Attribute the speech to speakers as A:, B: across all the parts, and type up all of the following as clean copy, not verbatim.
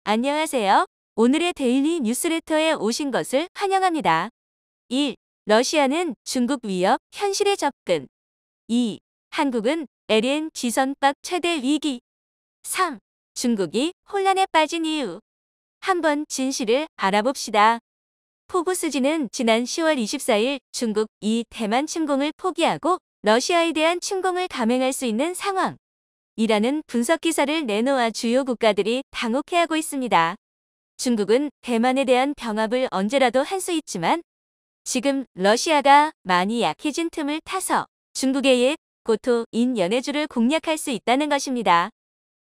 A: 안녕하세요. 오늘의 데일리 뉴스레터에 오신 것을 환영합니다. 1. 러시아는 중국 위협 현실에 접근. 2. 한국은 LNG 선박 최대 위기. 3. 중국이 혼란에 빠진 이유. 한번 진실을 알아봅시다. 포브스지는 지난 10월 24일 중국 대만 침공을 포기하고 러시아에 대한 침공을 감행할 수 있는 상황. 이라는 분석 기사를 내놓아 주요 국가들이 당혹해하고 있습니다. 중국은 대만에 대한 병합을 언제라도 할 수 있지만 지금 러시아가 많이 약해진 틈을 타서 중국의 옛 고토인 연해주를 공략할 수 있다는 것입니다.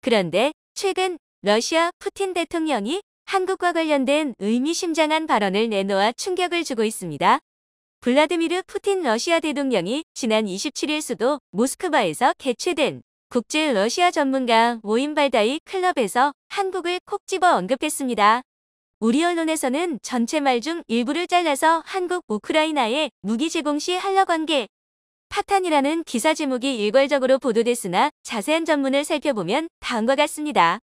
A: 그런데 최근 러시아 푸틴 대통령이 한국과 관련된 의미심장한 발언을 내놓아 충격을 주고 있습니다. 블라디미르 푸틴 러시아 대통령이 지난 27일 수도 모스크바에서 개최된 국제 러시아 전문가 모임 발다이 클럽에서 한국을 콕 집어 언급했습니다. 우리 언론에서는 전체 말 중 일부를 잘라서 한국 우크라이나에 무기 제공 시 한러 관계 파탄이라는 기사 제목이 일괄적으로 보도됐으나 자세한 전문을 살펴보면 다음과 같습니다.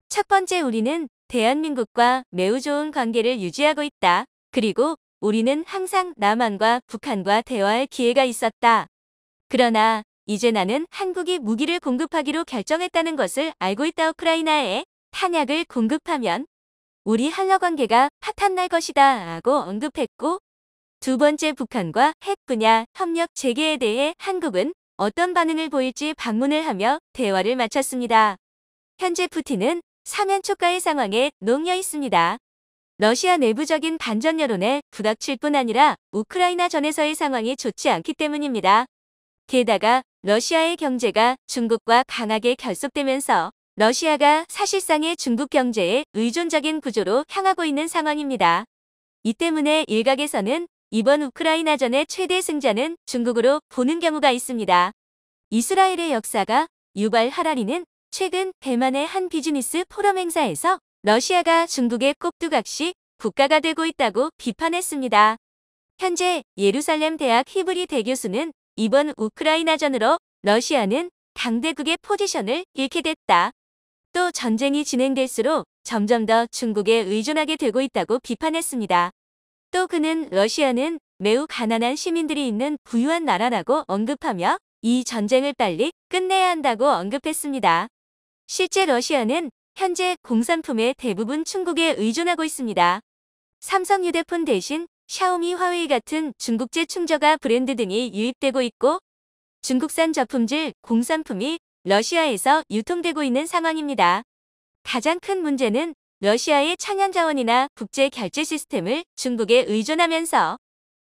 A: 첫 번째, 우리는 대한민국과 매우 좋은 관계를 유지하고 있다. 그리고 우리는 항상 남한과 북한과 대화할 기회가 있었다. 그러나 이제 나는 한국이 무기를 공급하기로 결정했다는 것을 알고 있다. 우크라이나에 탄약을 공급하면 우리 한러 관계가 파탄날 것이다 라고 언급했고, 두 번째, 북한과 핵 분야 협력 재개에 대해 한국은 어떤 반응을 보일지 방문을 하며 대화를 마쳤습니다. 현재 푸틴은 사면 초과의 상황에 놓여 있습니다. 러시아 내부적인 반전 여론에 부닥칠 뿐 아니라 우크라이나 전에서의 상황이 좋지 않기 때문입니다. 게다가 러시아의 경제가 중국과 강하게 결속되면서 러시아가 사실상의 중국 경제에 의존적인 구조로 향하고 있는 상황입니다. 이 때문에 일각에서는 이번 우크라이나전의 최대 승자는 중국으로 보는 경우가 있습니다. 이스라엘의 역사가 유발 하라리는 최근 대만의 한 비즈니스 포럼 행사에서 러시아가 중국의 꼭두각시 국가가 되고 있다고 비판했습니다. 현재 예루살렘 대학 히브리 대교수는 이번 우크라이나전으로 러시아는 강대국의 포지션을 잃게 됐다. 또 전쟁이 진행될수록 점점 더 중국에 의존하게 되고 있다고 비판했습니다. 또 그는 러시아는 매우 가난한 시민들이 있는 부유한 나라라고 언급하며 이 전쟁을 빨리 끝내야 한다고 언급했습니다. 실제 러시아는 현재 공산품의 대부분 중국에 의존하고 있습니다. 삼성 휴대폰 대신 샤오미, 화웨이 같은 중국제 충저가 브랜드 등이 유입되고 있고, 중국산 저품질 공산품이 러시아에서 유통되고 있는 상황입니다. 가장 큰 문제는 러시아의 천연자원이나 국제 결제 시스템을 중국에 의존하면서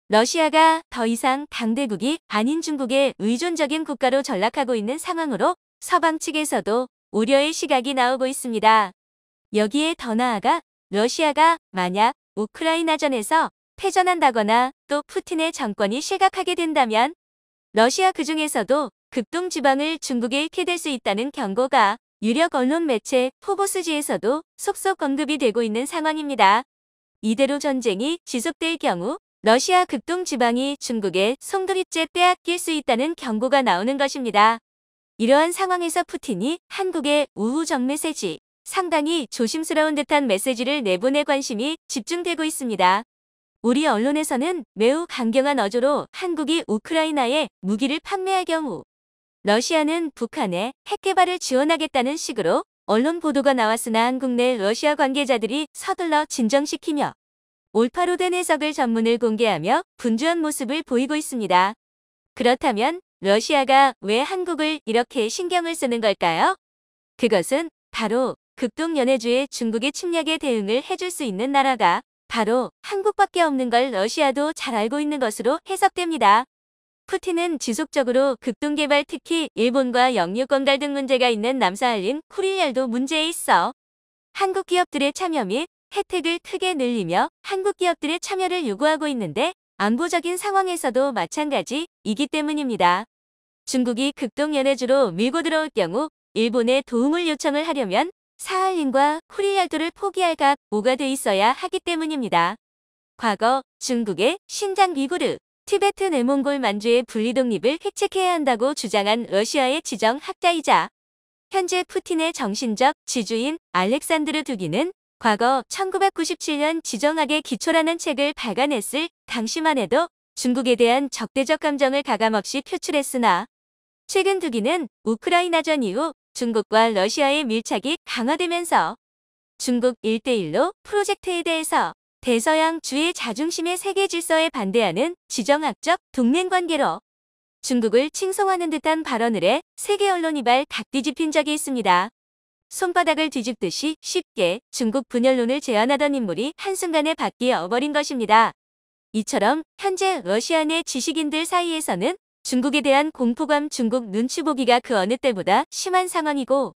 A: 러시아가 더 이상 강대국이 아닌 중국의 의존적인 국가로 전락하고 있는 상황으로 서방 측에서도 우려의 시각이 나오고 있습니다. 여기에 더 나아가 러시아가 만약 우크라이나전에서 패전한다거나 또 푸틴의 정권이 실각하게 된다면 러시아 그중에서도 극동 지방을 중국에 잃게 될 수 있다는 경고가 유력 언론 매체 포보스지에서도 속속 언급이 되고 있는 상황입니다. 이대로 전쟁이 지속될 경우 러시아 극동 지방이 중국의 송두리째 빼앗길 수 있다는 경고가 나오는 것입니다. 이러한 상황에서 푸틴이 한국에 우호적 메시지, 상당히 조심스러운 듯한 메시지를 내보내 관심이 집중되고 있습니다. 우리 언론에서는 매우 강경한 어조로 한국이 우크라이나에 무기를 판매할 경우 러시아는 북한에 핵 개발을 지원하겠다는 식으로 언론 보도가 나왔으나 한국 내 러시아 관계자들이 서둘러 진정시키며 올바로 된 해석을 전문을 공개하며 분주한 모습을 보이고 있습니다. 그렇다면 러시아가 왜 한국을 이렇게 신경을 쓰는 걸까요? 그것은 바로 극동연해주의 중국의 침략에 대응을 해줄 수 있는 나라가 바로 한국밖에 없는 걸 러시아도 잘 알고 있는 것으로 해석됩니다. 푸틴은 지속적으로 극동개발, 특히 일본과 영유권 갈등 문제가 있는 남사할린 쿠릴열도 문제에 있어 한국 기업들의 참여 및 혜택을 크게 늘리며 한국 기업들의 참여를 요구하고 있는데, 안보적인 상황에서도 마찬가지이기 때문입니다. 중국이 극동연해주로 밀고 들어올 경우 일본에 도움을 요청을 하려면 사할린과 쿠릴열도를 포기할 각오가 돼 있어야 하기 때문입니다. 과거 중국의 신장 위구르, 티베트 내몽골 만주의 분리 독립을 획책해야 한다고 주장한 러시아의 지정학자이자 현재 푸틴의 정신적 지주인 알렉산드르 두기는 과거 1997년 지정학의 기초라는 책을 발간했을 당시만 해도 중국에 대한 적대적 감정을 가감없이 표출했으나 최근 두기는 우크라이나전 이후 중국과 러시아의 밀착이 강화되면서 중국 1대1로 프로젝트에 대해서 대서양주의 자중심의 세계 질서에 반대하는 지정학적 동맹관계로 중국을 칭송하는 듯한 발언을 해 세계 언론 이발 다 뒤집힌 적이 있습니다. 손바닥을 뒤집듯이 쉽게 중국 분열론을 제안하던 인물이 한순간에 바뀌어버린 것입니다. 이처럼 현재 러시아 내 지식인들 사이에서는 중국에 대한 공포감, 중국 눈치 보기가 그 어느 때보다 심한 상황이고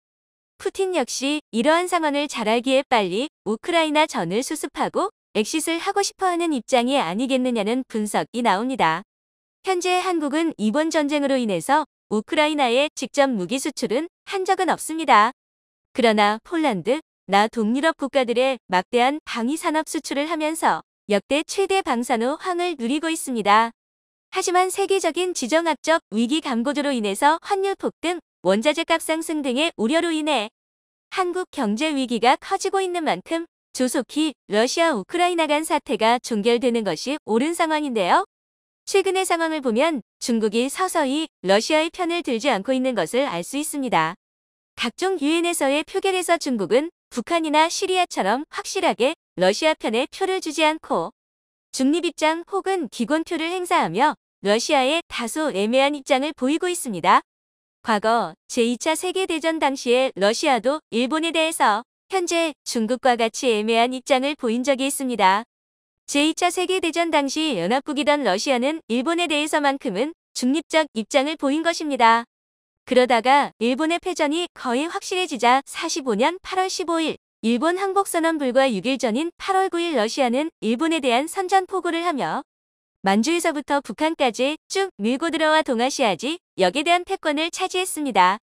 A: 푸틴 역시 이러한 상황을 잘 알기에 빨리 우크라이나 전을 수습하고 엑싯을 하고 싶어하는 입장이 아니겠느냐는 분석이 나옵니다. 현재 한국은 이번 전쟁으로 인해서 우크라이나에 직접 무기 수출은 한 적은 없습니다. 그러나 폴란드, 나 동유럽 국가들의 막대한 방위산업 수출을 하면서 역대 최대 방산후 황을 누리고 있습니다. 하지만 세계적인 지정학적 위기 감고조로 인해서 환율 폭등, 원자재 값 상승 등의 우려로 인해 한국 경제 위기가 커지고 있는 만큼 조속히 러시아 우크라이나 간 사태가 종결되는 것이 옳은 상황인데요. 최근의 상황을 보면 중국이 서서히 러시아의 편을 들지 않고 있는 것을 알 수 있습니다. 각종 유엔에서의 표결에서 중국은 북한이나 시리아처럼 확실하게 러시아 편에 표를 주지 않고 중립 입장 혹은 기권표를 행사하며 러시아에 다소 애매한 입장을 보이고 있습니다. 과거 제2차 세계대전 당시에 러시아도 일본에 대해서 현재 중국과 같이 애매한 입장을 보인 적이 있습니다. 제2차 세계대전 당시 연합국이던 러시아는 일본에 대해서만큼은 중립적 입장을 보인 것입니다. 그러다가 일본의 패전이 거의 확실해지자 45년 8월 15일 일본 항복선언 불과 6일 전인 8월 9일 러시아는 일본에 대한 선전포고를 하며 만주에서부터 북한까지 쭉 밀고 들어와 동아시아지 역에 대한 패권을 차지했습니다.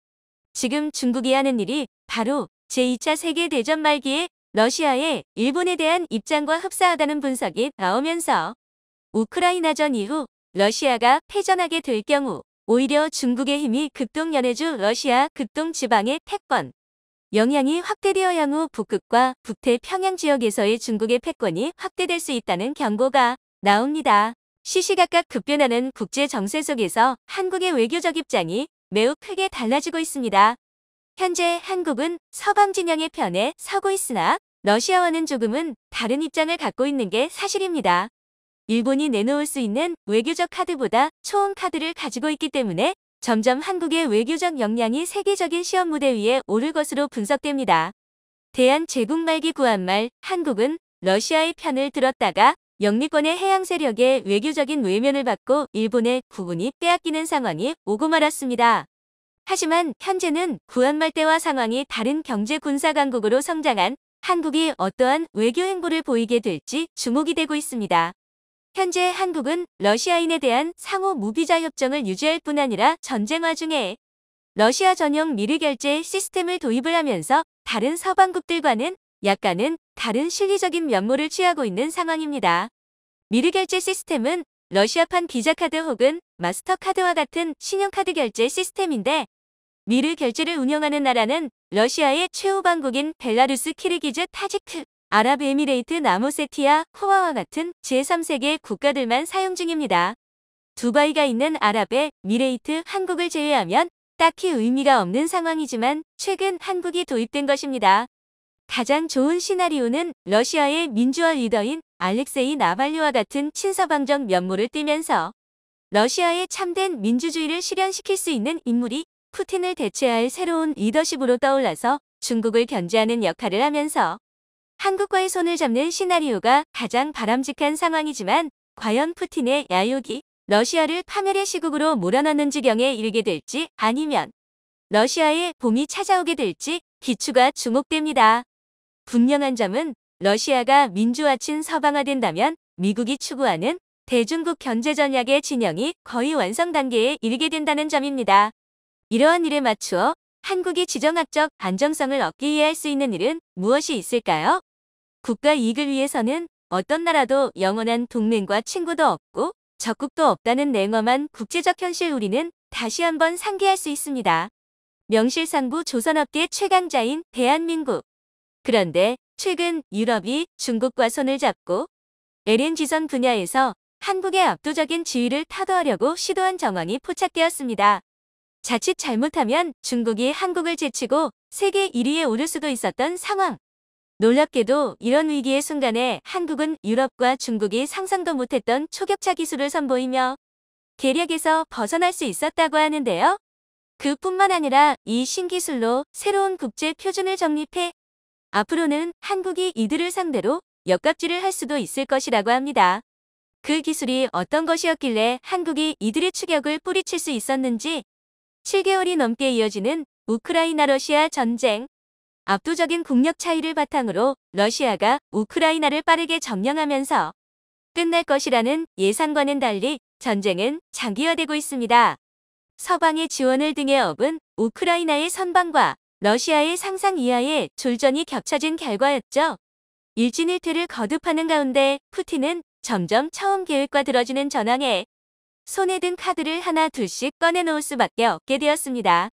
A: 지금 중국이 하는 일이 바로 제2차 세계대전 말기에 러시아의 일본에 대한 입장과 흡사하다는 분석이 나오면서 우크라이나전 이후 러시아가 패전하게 될 경우 오히려 중국의 힘이 극동연해주 러시아 극동 지방의 패권, 영향이 확대되어 향후 북극과 북태평양 지역에서의 중국의 패권이 확대될 수 있다는 경고가 나옵니다. 시시각각 급변하는 국제 정세 속에서 한국의 외교적 입장이 매우 크게 달라지고 있습니다. 현재 한국은 서방 진영의 편에 서고 있으나 러시아와는 조금은 다른 입장을 갖고 있는 게 사실입니다. 일본이 내놓을 수 있는 외교적 카드보다 초음 카드를 가지고 있기 때문에 점점 한국의 외교적 역량이 세계적인 시험 무대 위에 오를 것으로 분석됩니다. 대한제국 말기 구한말 한국은 러시아의 편을 들었다가 영미권의 해양 세력의 외교적인 외면을 받고 일본의 구분이 빼앗기는 상황이 오고 말았습니다. 하지만 현재는 구한말 때와 상황이 다른 경제 군사 강국으로 성장한 한국이 어떠한 외교 행보를 보이게 될지 주목이 되고 있습니다. 현재 한국은 러시아인에 대한 상호 무비자 협정을 유지할 뿐 아니라 전쟁 와중에 러시아 전용 미르 결제 시스템을 도입을 하면서 다른 서방국들과는 약간은 다른 실리적인 면모를 취하고 있는 상황입니다. 미르 결제 시스템은 러시아판 비자카드 혹은 마스터카드와 같은 신용카드 결제 시스템인데 미르 결제를 운영하는 나라는 러시아의 최후방국인 벨라루스, 키르기즈, 타지크, 아랍에미레이트, 남오세티아, 코아와 같은 제3세계 국가들만 사용 중입니다. 두바이가 있는 아랍에미레이트, 한국을 제외하면 딱히 의미가 없는 상황이지만 최근 한국이 도입된 것입니다. 가장 좋은 시나리오는 러시아의 민주화 리더인 알렉세이 나발리와 같은 친서방적 면모를 띠면서 러시아의 참된 민주주의를 실현시킬 수 있는 인물이 푸틴을 대체할 새로운 리더십으로 떠올라서 중국을 견제하는 역할을 하면서 한국과의 손을 잡는 시나리오가 가장 바람직한 상황이지만 과연 푸틴의 야욕이 러시아를 파멸의 시국으로 몰아넣는 지경에 이르게 될지 아니면 러시아의 봄이 찾아오게 될지 기추가 주목됩니다. 분명한 점은 러시아가 민주화친 서방화된다면 미국이 추구하는 대중국 견제 전략의 진영이 거의 완성 단계에 이르게 된다는 점입니다. 이러한 일에 맞추어 한국이 지정학적 안정성을 얻기 위해 할 수 있는 일은 무엇이 있을까요? 국가 이익을 위해서는 어떤 나라도 영원한 동맹과 친구도 없고 적국도 없다는 냉엄한 국제적 현실 우리는 다시 한번 상기할 수 있습니다. 명실상부 조선업계 최강자인 대한민국. 그런데 최근 유럽이 중국과 손을 잡고 LNG선 분야에서 한국의 압도적인 지위를 타도하려고 시도한 정황이 포착되었습니다. 자칫 잘못하면 중국이 한국을 제치고 세계 1위에 오를 수도 있었던 상황. 놀랍게도 이런 위기의 순간에 한국은 유럽과 중국이 상상도 못했던 초격차 기술을 선보이며 계략에서 벗어날 수 있었다고 하는데요. 그뿐만 아니라 이 신기술로 새로운 국제 표준을 정립해 앞으로는 한국이 이들을 상대로 역갑질을 할 수도 있을 것이라고 합니다. 그 기술이 어떤 것이었길래 한국이 이들의 추격을 뿌리칠 수 있었는지 7개월이 넘게 이어지는 우크라이나-러시아 전쟁. 압도적인 국력 차이를 바탕으로 러시아가 우크라이나를 빠르게 점령하면서 끝날 것이라는 예상과는 달리 전쟁은 장기화되고 있습니다. 서방의 지원을 등에 업은 우크라이나의 선방과 러시아의 상상 이하의 졸전이 겹쳐진 결과였죠. 일진일퇴를 거듭하는 가운데 푸틴은 점점 처음 계획과 들어지는 전황에 손에 든 카드를 하나 둘씩 꺼내놓을 수밖에 없게 되었습니다.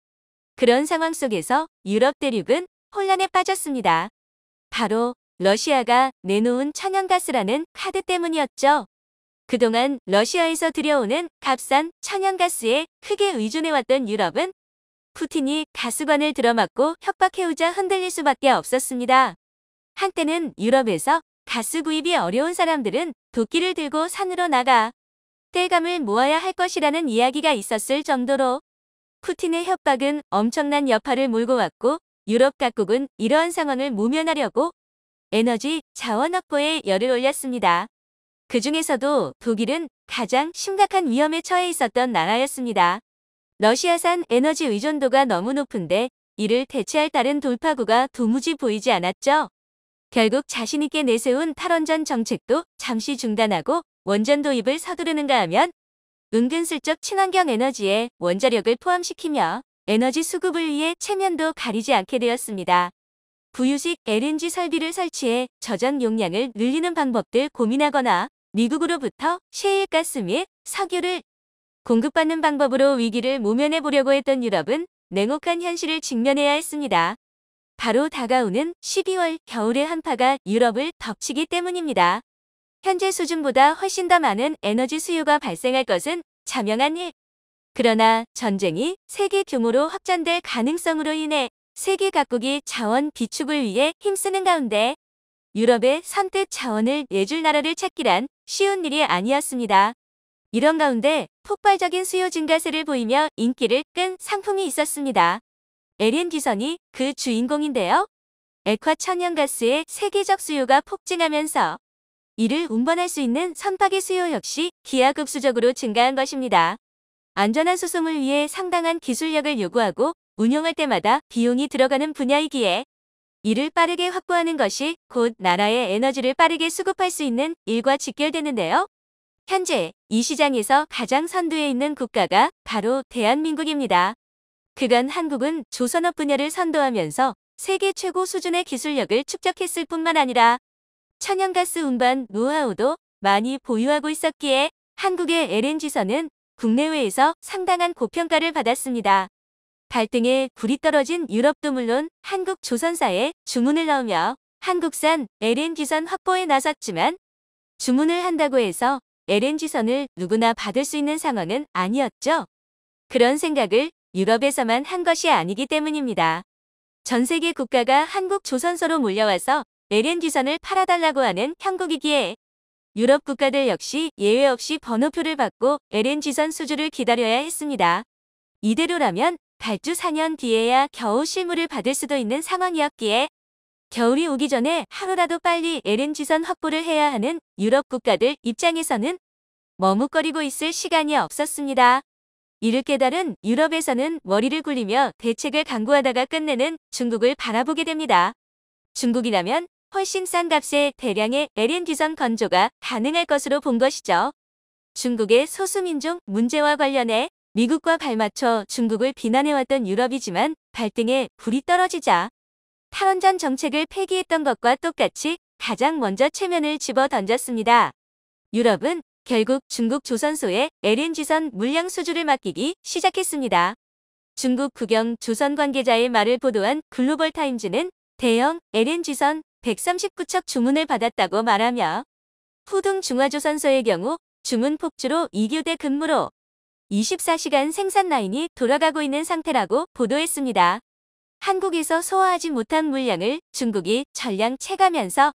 A: 그런 상황 속에서 유럽 대륙은 혼란에 빠졌습니다. 바로 러시아가 내놓은 천연가스라는 카드 때문이었죠. 그동안 러시아에서 들여오는 값싼 천연가스에 크게 의존해왔던 유럽은 푸틴이 가스관을 들어막고 협박해오자 흔들릴 수밖에 없었습니다. 한때는 유럽에서 가스 구입이 어려운 사람들은 도끼를 들고 산으로 나가 땔감을 모아야 할 것이라는 이야기가 있었을 정도로 푸틴의 협박은 엄청난 여파를 몰고 왔고 유럽 각국은 이러한 상황을 모면하려고 에너지 자원 확보에 열을 올렸습니다. 그 중에서도 독일은 가장 심각한 위험에 처해 있었던 나라였습니다. 러시아산 에너지 의존도가 너무 높은데 이를 대체할 다른 돌파구가 도무지 보이지 않았죠. 결국 자신있게 내세운 탈원전 정책도 잠시 중단하고 원전 도입을 서두르는가 하면 은근슬쩍 친환경 에너지에 원자력을 포함시키며 에너지 수급을 위해 체면도 가리지 않게 되었습니다. 부유식 LNG 설비를 설치해 저장 용량을 늘리는 방법들 고민하거나 미국으로부터 셰일가스 및 석유를 공급받는 방법으로 위기를 모면해 보려고 했던 유럽은 냉혹한 현실을 직면해야 했습니다. 바로 다가오는 12월 겨울의 한파가 유럽을 덮치기 때문입니다. 현재 수준보다 훨씬 더 많은 에너지 수요가 발생할 것은 자명한 일. 그러나 전쟁이 세계 규모로 확전될 가능성으로 인해 세계 각국이 자원 비축을 위해 힘쓰는 가운데 유럽의 선뜻 자원을 내줄 나라를 찾기란 쉬운 일이 아니었습니다. 이런 가운데 폭발적인 수요 증가세를 보이며 인기를 끈 상품이 있었습니다. LNG선이 그 주인공인데요. 액화 천연가스의 세계적 수요가 폭증하면서 이를 운반할 수 있는 선박의 수요 역시 기하급수적으로 증가한 것입니다. 안전한 수송을 위해 상당한 기술력을 요구하고 운용할 때마다 비용이 들어가는 분야이기에 이를 빠르게 확보하는 것이 곧 나라의 에너지를 빠르게 수급할 수 있는 일과 직결되는데요. 현재 이 시장에서 가장 선두에 있는 국가가 바로 대한민국입니다. 그간 한국은 조선업 분야를 선도하면서 세계 최고 수준의 기술력을 축적했을 뿐만 아니라 천연가스 운반 노하우도 많이 보유하고 있었기에 한국의 LNG선은 국내외에서 상당한 고평가를 받았습니다. 발등에 불이 떨어진 유럽도 물론 한국 조선사에 주문을 넣으며 한국산 LNG선 확보에 나섰지만 주문을 한다고 해서 LNG선을 누구나 받을 수 있는 상황은 아니었죠. 그런 생각을 유럽에서만 한 것이 아니기 때문입니다. 전 세계 국가가 한국 조선소로 몰려와서 LNG선을 팔아달라고 하는 형국이기에 유럽 국가들 역시 예외 없이 번호표를 받고 LNG선 수주를 기다려야 했습니다. 이대로라면 발주 4년 뒤에야 겨우 실물을 받을 수도 있는 상황이었기에 겨울이 오기 전에 하루라도 빨리 LNG선 확보를 해야 하는 유럽 국가들 입장에서는 머뭇거리고 있을 시간이 없었습니다. 이를 깨달은 유럽에서는 머리를 굴리며 대책을 강구하다가 끝내는 중국을 바라보게 됩니다. 중국이라면 훨씬 싼 값에 대량의 LNG선 건조가 가능할 것으로 본 것이죠. 중국의 소수민족 문제와 관련해 미국과 발맞춰 중국을 비난해왔던 유럽이지만 발등에 불이 떨어지자 탈원전 정책을 폐기했던 것과 똑같이 가장 먼저 체면을 집어 던졌습니다. 유럽은 결국 중국 조선소에 LNG선 물량 수주를 맡기기 시작했습니다. 중국 국영 조선 관계자의 말을 보도한 글로벌타임즈는 대형 LNG선 139척 주문을 받았다고 말하며 후둥 중화조선소의 경우 주문 폭주로 2교대 근무로 24시간 생산 라인이 돌아가고 있는 상태라고 보도했습니다. 한국에서 소화하지 못한 물량을 중국이 전량 채가면서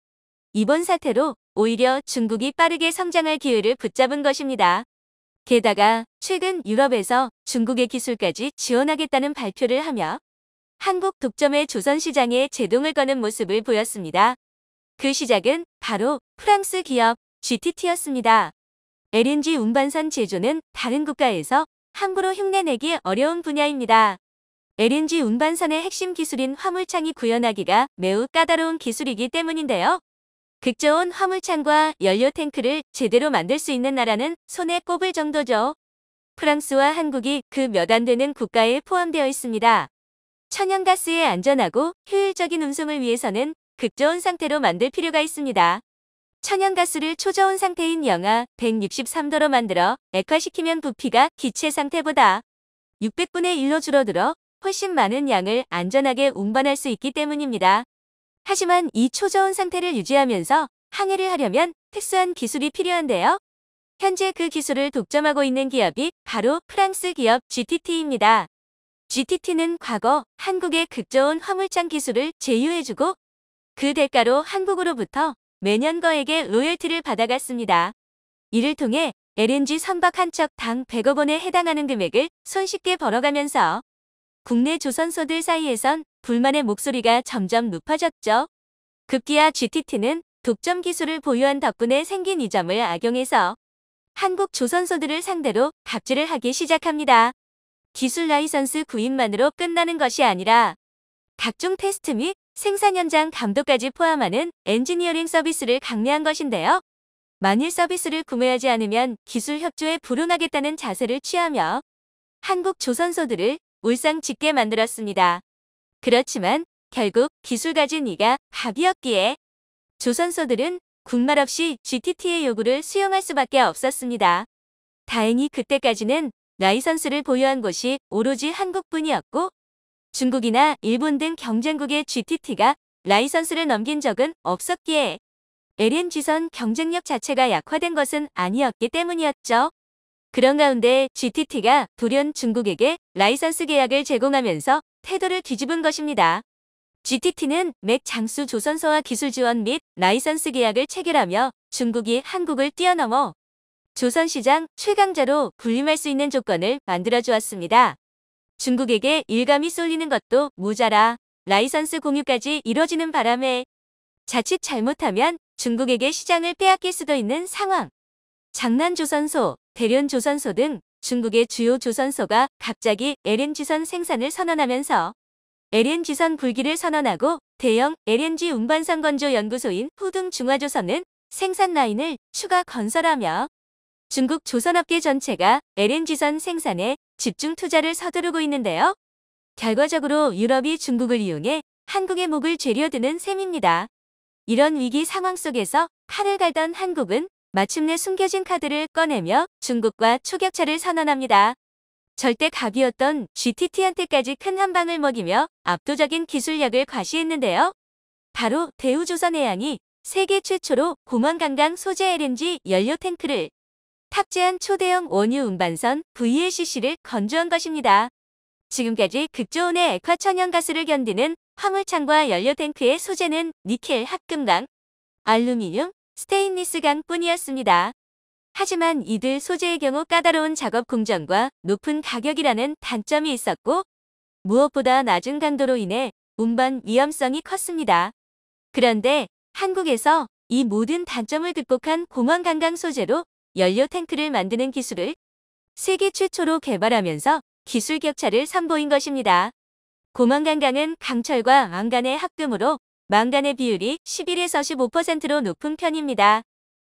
A: 이번 사태로 오히려 중국이 빠르게 성장할 기회를 붙잡은 것입니다. 게다가 최근 유럽에서 중국의 기술까지 지원하겠다는 발표를 하며 한국 독점의 조선시장에 제동을 거는 모습을 보였습니다. 그 시작은 바로 프랑스 기업 GTT였습니다. LNG 운반선 제조는 다른 국가에서 함부로 흉내내기 어려운 분야입니다. LNG 운반선의 핵심 기술인 화물창이 구현하기가 매우 까다로운 기술이기 때문인데요. 극저온 화물창과 연료 탱크를 제대로 만들 수 있는 나라는 손에 꼽을 정도죠. 프랑스와 한국이 그 몇 안 되는 국가에 포함되어 있습니다. 천연가스의 안전하고 효율적인 운송을 위해서는 극저온 상태로 만들 필요가 있습니다. 천연가스를 초저온 상태인 영하 163도로 만들어 액화시키면 부피가 기체 상태보다 600분의 1로 줄어들어 훨씬 많은 양을 안전하게 운반할 수 있기 때문입니다. 하지만 이 초저온 상태를 유지하면서 항해를 하려면 특수한 기술이 필요한데요. 현재 그 기술을 독점하고 있는 기업이 바로 프랑스 기업 GTT입니다. GTT는 과거 한국의 극저온 화물창 기술을 제휴해주고 그 대가로 한국으로부터 매년 거액의 로열티를 받아갔습니다. 이를 통해 LNG 선박 한 척당 100억 원에 해당하는 금액을 손쉽게 벌어가면서 국내 조선소들 사이에선 불만의 목소리가 점점 높아졌죠. 급기야 GTT는 독점 기술을 보유한 덕분에 생긴 이 점을 악용해서 한국 조선소들을 상대로 갑질을 하기 시작합니다. 기술 라이선스 구입만으로 끝나는 것이 아니라 각종 테스트 및 생산 현장 감독까지 포함하는 엔지니어링 서비스를 강매한 것인데요. 만일 서비스를 구매하지 않으면 기술 협조에 불응하겠다는 자세를 취하며 한국 조선소들을 울상짓게 만들었습니다. 그렇지만 결국 기술 가진 이가 밥이었기에 조선소들은 군말 없이 GTT의 요구를 수용할 수밖에 없었습니다. 다행히 그때까지는 라이선스를 보유한 곳이 오로지 한국뿐이었고 중국이나 일본 등 경쟁국의 GTT가 라이선스를 넘긴 적은 없었기에 LNG선 경쟁력 자체가 약화된 것은 아니었기 때문이었죠. 그런 가운데 GTT가 돌연 중국에게 라이선스 계약을 제공하면서 태도를 뒤집은 것입니다. GTT는 맥 장수 조선소와 기술 지원 및 라이선스 계약을 체결하며 중국이 한국을 뛰어넘어 조선시장 최강자로 군림할 수 있는 조건을 만들어주었습니다. 중국에게 일감이 쏠리는 것도 모자라 라이선스 공유까지 이뤄지는 바람에 자칫 잘못하면 중국에게 시장을 빼앗길 수도 있는 상황. 장난조선소, 대련조선소 등 중국의 주요 조선소가 갑자기 LNG선 생산을 선언하면서 LNG선 굴기를 선언하고 대형 LNG 운반선 건조 연구소인 후둥 중화조선은 생산 라인을 추가 건설하며 중국 조선업계 전체가 LNG선 생산에 집중 투자를 서두르고 있는데요. 결과적으로 유럽이 중국을 이용해 한국의 목을 죄려드는 셈입니다. 이런 위기 상황 속에서 칼을 갈던 한국은 마침내 숨겨진 카드를 꺼내며 중국과 초격차를 선언합니다. 절대 갑이었던 GTT한테까지 큰 한방을 먹이며 압도적인 기술력을 과시했는데요. 바로 대우조선해양이 세계 최초로 공원관광 소재 LNG 연료 탱크를 탑재한 초대형 원유 운반선 VLCC를 건조한 것입니다. 지금까지 극저온의 액화천연가스를 견디는 화물창과 연료 탱크의 소재는 니켈, 합금강, 알루미늄, 스테인리스강 뿐이었습니다. 하지만 이들 소재의 경우 까다로운 작업 공정과 높은 가격이라는 단점이 있었고 무엇보다 낮은 강도로 인해 운반 위험성이 컸습니다. 그런데 한국에서 이 모든 단점을 극복한 공원관광 소재로 연료 탱크를 만드는 기술을 세계 최초로 개발하면서 기술 격차를 선보인 것입니다. 공원관광은 강철과 망간의 합금으로 망간의 비율이 11에서 15%로 높은 편입니다.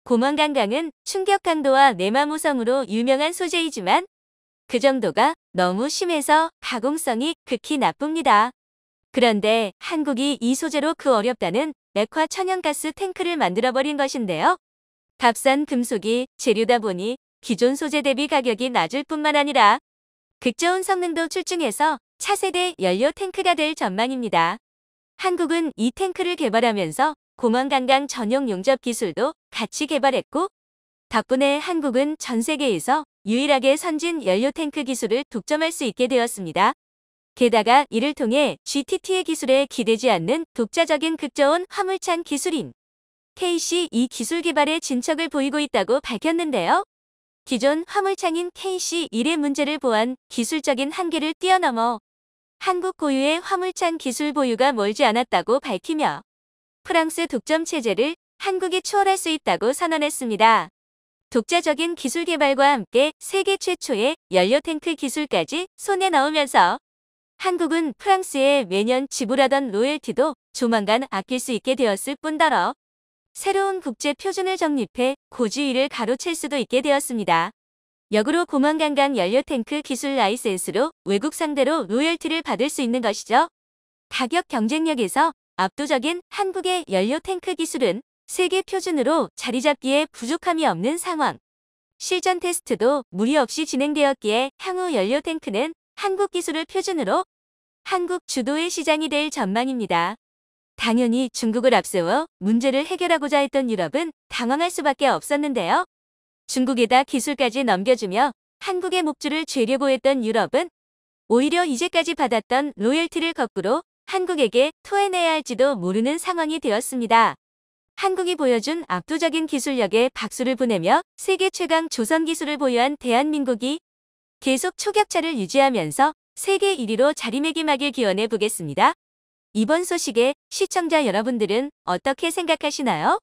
A: 공원관광은 충격 강도와 내마무성으로 유명한 소재이지만 그 정도가 너무 심해서 가공성이 극히 나쁩니다. 그런데 한국이 이 소재로 그 어렵다는 액화 천연가스 탱크를 만들어버린 것인데요. 값싼 금속이 재료다 보니 기존 소재 대비 가격이 낮을 뿐만 아니라 극저온 성능도 출중해서 차세대 연료 탱크가 될 전망입니다. 한국은 이 탱크를 개발하면서 공원 관광 전용 용접 기술도 같이 개발했고, 덕분에 한국은 전 세계에서 유일하게 선진 연료 탱크 기술을 독점할 수 있게 되었습니다. 게다가 이를 통해 GTT의 기술에 기대지 않는 독자적인 극저온 화물창 기술인 KC2 기술 개발에 진척을 보이고 있다고 밝혔는데요. 기존 화물창인 KC1의 문제를 보완 기술적인 한계를 뛰어넘어 한국 고유의 화물창 기술 보유가 멀지 않았다고 밝히며 프랑스 독점 체제를 한국이 추월할 수 있다고 선언했습니다. 독자적인 기술 개발과 함께 세계 최초의 연료 탱크 기술까지 손에 넣으면서 한국은 프랑스에 매년 지불하던 로열티도 조만간 아낄 수 있게 되었을 뿐더러 새로운 국제 표준을 정립해 고지위를 가로챌 수도 있게 되었습니다. 역으로 공원관광 연료 탱크 기술 라이센스로 외국 상대로 로열티를 받을 수 있는 것이죠. 가격 경쟁력에서 압도적인 한국의 연료 탱크 기술은 세계 표준으로 자리 잡기에 부족함이 없는 상황. 실전 테스트도 무리 없이 진행되었기에 향후 연료 탱크는 한국 기술을 표준으로 한국 주도의 시장이 될 전망입니다. 당연히 중국을 앞세워 문제를 해결하고자 했던 유럽은 당황할 수밖에 없었는데요. 중국에다 기술까지 넘겨주며 한국의 목줄을 죄려고 했던 유럽은 오히려 이제까지 받았던 로열티를 거꾸로 한국에게 토해내야 할지도 모르는 상황이 되었습니다. 한국이 보여준 압도적인 기술력에 박수를 보내며 세계 최강 조선 기술을 보유한 대한민국이 계속 초격차를 유지하면서 세계 1위로 자리매김하길 기원해 보겠습니다. 이번 소식에 시청자 여러분들은 어떻게 생각하시나요?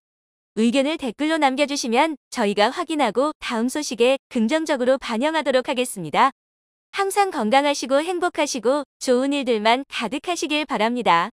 A: 의견을 댓글로 남겨주시면 저희가 확인하고 다음 소식에 긍정적으로 반영하도록 하겠습니다. 항상 건강하시고 행복하시고 좋은 일들만 가득하시길 바랍니다.